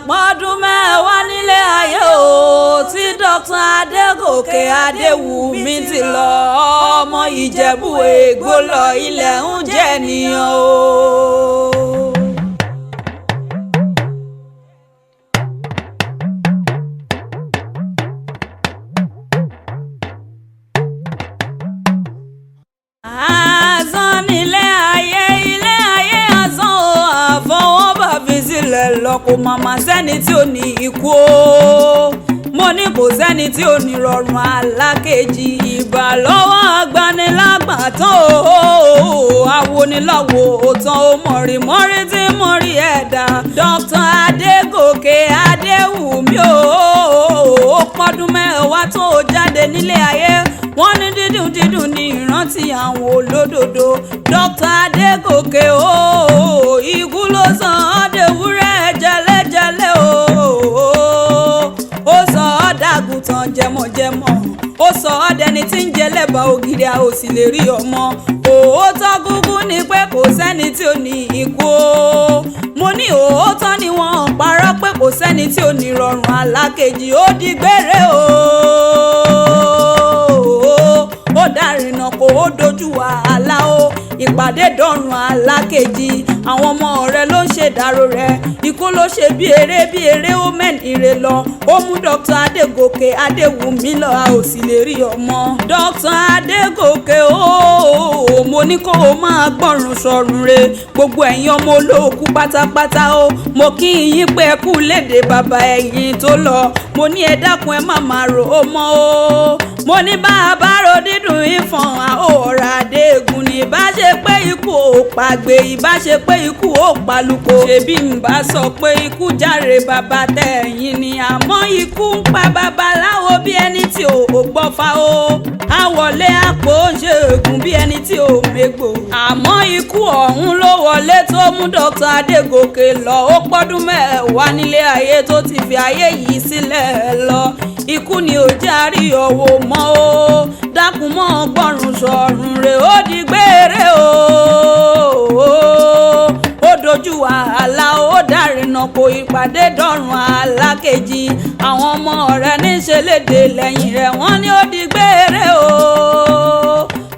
pọ́dún mẹ́wàá nílé ayé o tí Dr. Adégòkè Adéwùmí ti lọ ọmọ Ìjẹ̀bú Ègbó lọ ilẹ̀ ń jẹ́ nìyàn o. Lọ kò màmá sẹ́ni tí ò ní ikú o mo ní kò sẹ́ni tí ò ní rọrùn alákejì ìbà lọ́wọ́ agbanilágbàtàn o awoniláwo òtàn o mọ̀rìmọ́rí tí mọ̀rí ẹ̀dá Dr. Adégòkè Adéwùmí o pọ́dún mẹ́wàá tó jáde nílé ayé wọ́n ní dídùn ní ìrántí àwọn olódodo Dr. Adégòkè o ikú ló sàn án dèwúrẹ́ jẹ́lẹ́jẹ́lẹ́ ó sọ ọ́ dàgùtàn jẹmọ̀jẹmọ̀ ó sọ ọ́ dẹni tí ń jẹ lẹ́bàá ògiri a ò sì lè rí ọmọ òótọ́ gúgú ni pé kò sẹ́ni tí ò ní ikú o mo ní òótọ́ ni wọ́n parọ́ pé kò sẹ́ni tí ò ní rọrùn alákejì ó di gbére o ó dárìnà kó ó dojú wàhálà o ìpàdé dọ̀rùn alákejì àwọn ọmọ rẹ ló ń ṣèdárò rẹ ikú ló ṣe bí eré ó mẹ́nire lọ ó mú Dr. Adégòkè Adéwùmí lọ a ò sì lè rí ọmọ Dr. Adégòkè o mo ní kó o máa gbọ́rùn sọ̀rùn re gbogbo ẹ̀yin ọmọ olóòkú pátápátá o mo kí yín pé ẹ kú léde bàbá ẹ̀yin tó lọ mo ní ẹ dákun ẹ má máa rò ó mọ́ o mo ní bá a bá ro dídùn ìfọ̀n àhóòrà Adégun ní bá ṣe pé ikú ò pàgbé ìbá ṣe pé ikú ò pàlùkò ṣebí ń bá sọ pé ikú járe bàbá tẹ̀yìn ni àmọ́ ikú ń pa babaláwo bí ẹni tí ò gbọ́fá o àwọlé àpò ṣègùn bí ẹni tí ò mégbò àmọ́ ikú ọ̀hún ló wọlé tó mú Dr. Adégòkè lọ ó pọ́dún mẹ́wàá nílé ayé tó ti fi ayé yìí sílẹ̀ lọ ikú ni ò járí ọwọ́ mọ́ o dákun mọ́ gbọ́rùn sọ̀rùn rẹ̀ ó di gbére o ó dojú wàhálà ó dárìnà kò ìpàdé dọ̀rùn alákejì àwọn ọmọ rẹ̀ níṣẹ́ léde lẹ́yìn rẹ̀ wọ́n ní ó di gbére o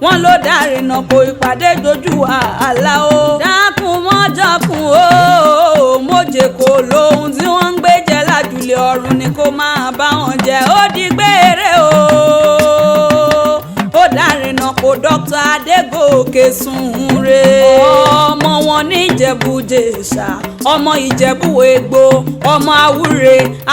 wọ́n ló dárìnà kò ìpàdé dojú wàhálà o dákun mọ́ jọkun o móje kò lóhun tí wọ́n ń gbé jẹ lájúlé ọ̀run ni kó máa bá wọn jẹ ó di gbére o ó dárìnà kò Dr. Adégòkè sùn re ọmọ wọn ní Ìjẹ̀bú-Jèṣà ọmọ Ìjẹ̀bú Ègbó ọmọ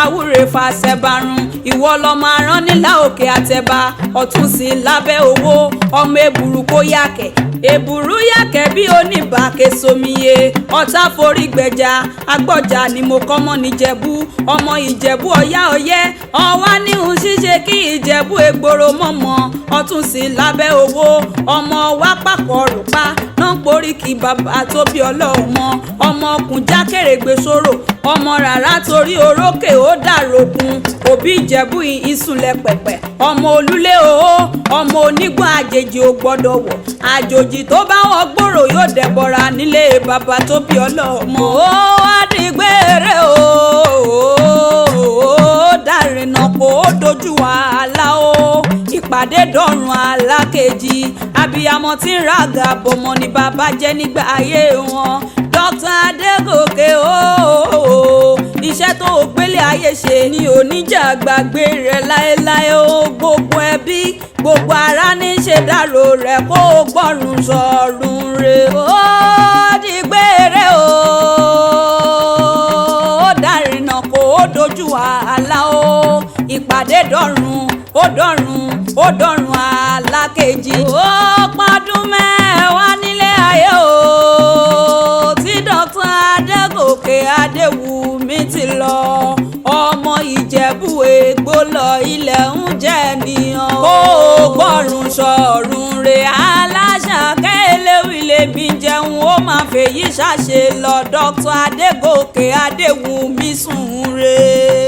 Àwúre fàṣẹbarun ìwọ lọmọ arán nílà òkè àtẹ̀bà ọ̀tún sí lábẹ́ owó ọmọ èbùrú kó yàkẹ́ èbùrú yàkẹ́ bí oníbàáké somiye ọ̀tá forí gbẹ̀jà agbọ́jà ni mo kọ́ mọ́ níjẹ̀bú ọmọ Ìjẹ̀bú ọ̀yá ọ̀yẹ́ ọwá níhun ṣíṣe kí Ìjẹ̀bú Ègbòrò mọ̀mọ́ ọ̀tún sí lábẹ́ owó ọmọ wa pàpọ̀ rùpá náà poríkì bàbá tó bí ọlọ́mọ ọmọ ọkùn jákèrègbè sọ̀rọ̀ ọmọ rárá torí orókè ó dàrokun òbí Ìjẹ̀bú ìsúnlẹ̀ pẹ̀pẹ̀ ọmọ olúlé o ọmọ onígbọ̀n àjèjì ò gbọ́dọ̀ wọ̀ àjòjì tó bá wọ gbòòrò yóò dẹ̀bọ̀ra nílé bàbá tó bí ọlọ́mọ ó wá di gbére o dárìnà kó ó dojú wàhálà o ìpàdé dọ̀rùn alákejì abiyamọ tí ń ràgà bọ̀mọ̀ ni bàbá jẹ́ nígbà ayé wọn Dr. Adégòkè o iṣẹ́ tó o gbélé ayé ṣe ni oníjà gbàgbé rẹ̀ láéláé o gbogbo ẹbí gbogbo ará ní ṣe dárò rẹ̀ kó o gbọ́rùn sọ̀rùn rẹ̀ ó di gbére o ó dárìnà kó o dojú wàhálà o ìpàdé dọ̀rùn ó dọ̀rùn alákejì ó pọ́dún mẹ́wàá nílé ayé o tí Dr. Adégòkè Adéwùmí ti lọ ọmọ Ìjẹ̀bú Ègbó lọ ilẹ̀ ń jẹ́ nìyàn kó o gbọ́rùn sọ̀rùn rẹ̀ aláṣàkẹ́ eléwì lèmi jẹun ó máa fèyí ṣàṣe lọ Dr. Adégòkè Adéwùmí sùn re.